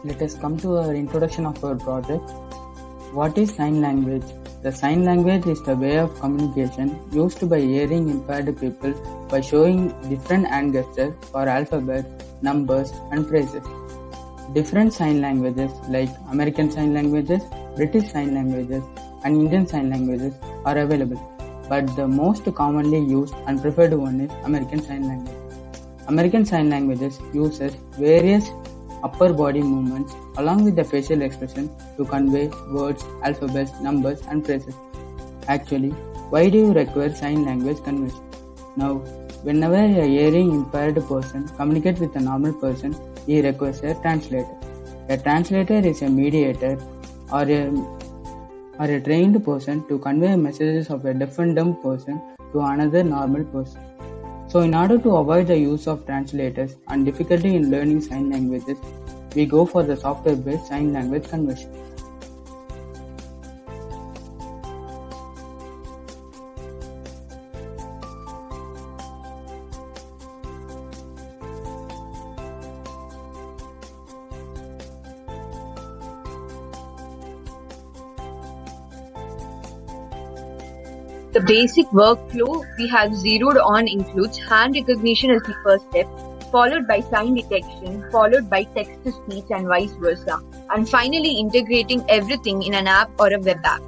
Let us come to our introduction of our project. What is sign language? The sign language is the way of communication used by hearing impaired people by showing different hand gestures for alphabets, numbers, and phrases. Different sign languages like American Sign Languages, British Sign Languages, and Indian Sign Languages are available, but the most commonly used and preferred one is American Sign Language. American Sign Languages uses various upper body movements along with the facial expression to convey words, alphabets, numbers, and phrases. Actually, why do you require sign language conversion? Now, whenever a hearing impaired person communicates with a normal person, he requires a translator. A translator is a mediator or a trained person to convey messages of a deaf and dumb person to another normal person. So in order to avoid the use of translators and difficulty in learning sign languages, we go for the software-based sign language conversion. The basic workflow we have zeroed on includes hand recognition as the first step, followed by sign detection, followed by text-to-speech and vice versa, and finally integrating everything in an app or a web app.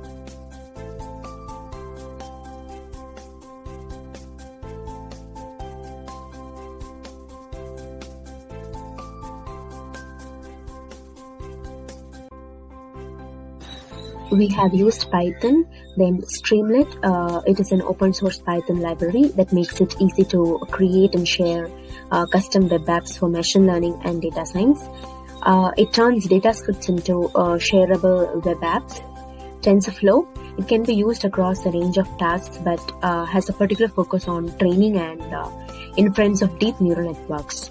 We have used Python, then Streamlit. It is an open source Python library that makes it easy to create and share custom web apps for machine learning and data science. It turns data scripts into shareable web apps. TensorFlow, it can be used across a range of tasks but has a particular focus on training and inference of deep neural networks.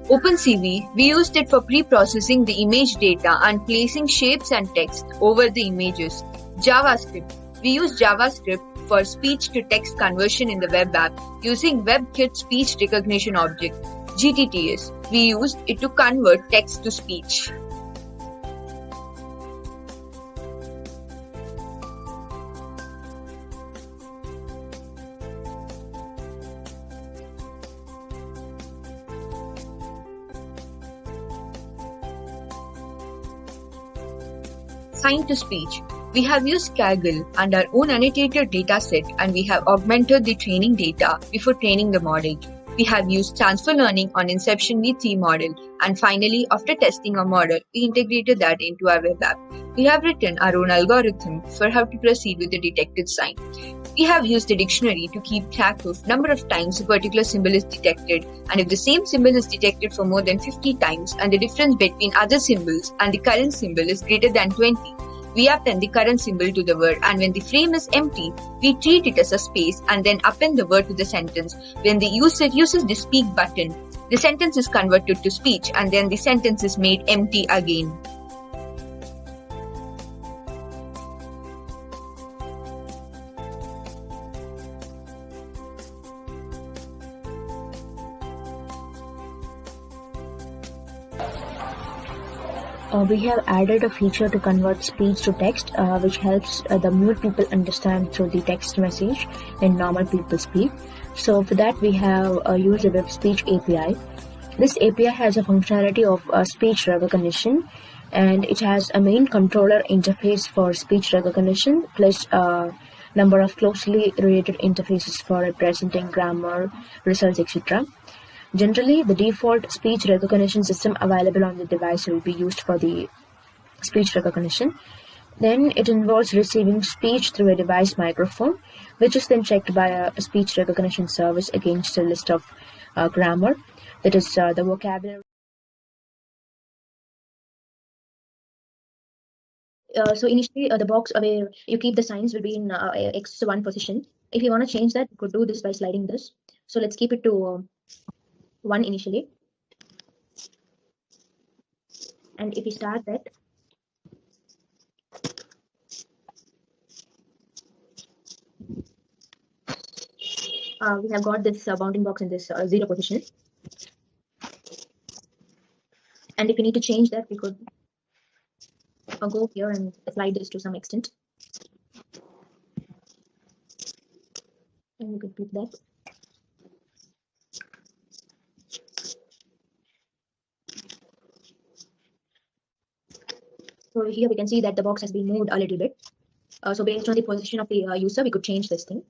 OpenCV, we used it for pre-processing the image data and placing shapes and text over the images. JavaScript, we use JavaScript for speech-to-text conversion in the web app using WebKit speech recognition object. GTTS, we used it to convert text to speech. Sign to speech. We have used Kaggle and our own annotated dataset, and we have augmented the training data before training the model. We have used transfer learning on Inception V3 model, and finally, after testing a model, we integrated that into our web app. We have written our own algorithm for how to proceed with the detected sign. We have used a dictionary to keep track of number of times a particular symbol is detected, and if the same symbol is detected for more than 50 times and the difference between other symbols and the current symbol is greater than 20, we append the current symbol to the word, and when the frame is empty, we treat it as a space and then append the word to the sentence. When the user uses the speak button, the sentence is converted to speech and then the sentence is made empty again. We have added a feature to convert speech to text, which helps the mute people understand through the text message when normal people speak. So for that, we have used a web speech API. This API has a functionality of speech recognition, and it has a main controller interface for speech recognition, plus a number of closely related interfaces for representing grammar, results, etc. Generally, the default speech recognition system available on the device will be used for the speech recognition. Then it involves receiving speech through a device microphone, which is then checked by a speech recognition service against a list of grammar, that is the vocabulary. So initially, the box where you keep the signs will be in X1 position. If you want to change that, you could do this by sliding this. So let's keep it to 1 initially, and if we start that, we have got this bounding box in this 0 position. And if we need to change that, we could go here and slide this to some extent. And we could click that. So here we can see that the box has been moved a little bit. So based on the position of the user, we could change this thing.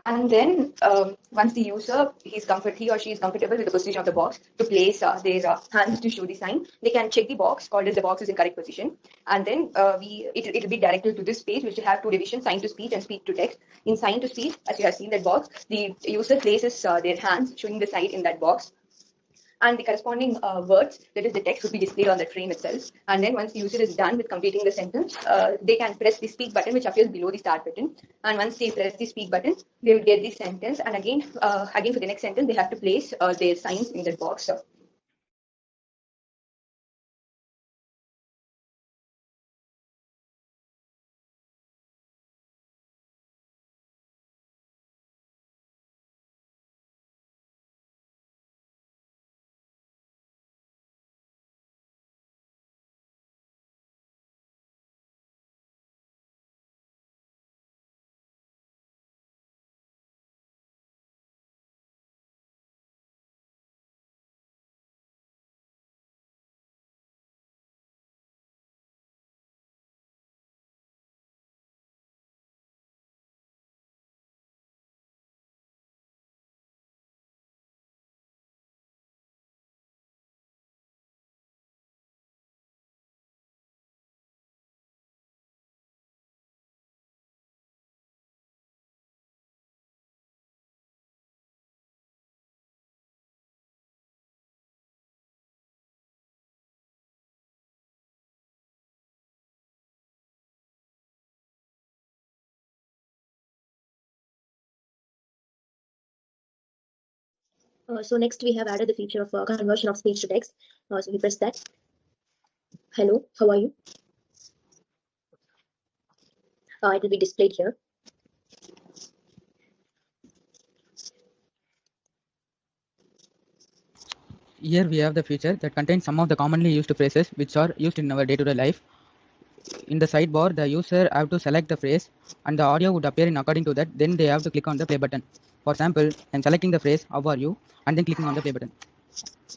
And then once the user he or she is comfortable with the position of the box to place their hands to show the sign, they can check the box, call it the box is in correct position, and then it will be directed to this page, which will have two divisions: sign to speech and speech to text. In sign to speech, as you have seen that box, the user places their hands showing the sign in that box, and the corresponding words, that is the text, would be displayed on the frame itself. And then once the user is done with completing the sentence, they can press the speak button, which appears below the start button. And once they press the speak button, they will get the sentence. And again for the next sentence, they have to place their signs in that box. So next we have added the feature of conversion of speech to text. So we press that. Hello, how are you? It will be displayed here. Here we have the feature that contains some of the commonly used phrases which are used in our day-to-day life. In the sidebar, the user have to select the phrase and the audio would appear in according to that. Then they have to click on the play button. For example, I'm selecting the phrase, how are you? And then clicking on the play button.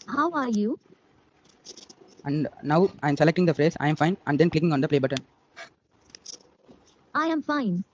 How are you? And now I'm selecting the phrase, I am fine, and then clicking on the play button. I am fine.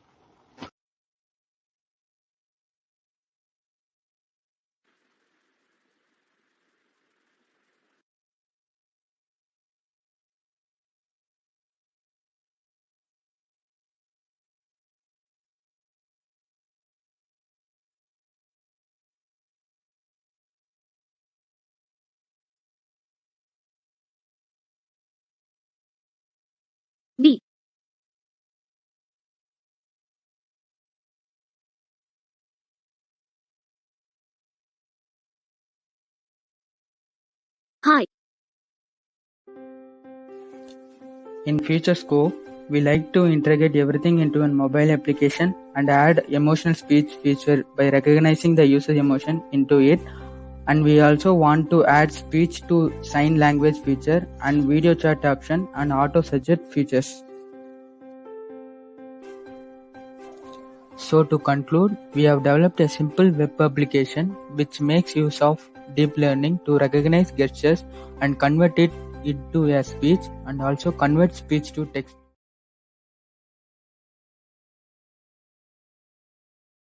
B. Hi. In future scope, we like to integrate everything into a mobile application and add emotional speech feature by recognizing the user emotion into it. And we also want to add speech to sign language feature and video chat option and auto suggest features. So to conclude, we have developed a simple web application which makes use of deep learning to recognize gestures and convert it into a speech and also convert speech to text.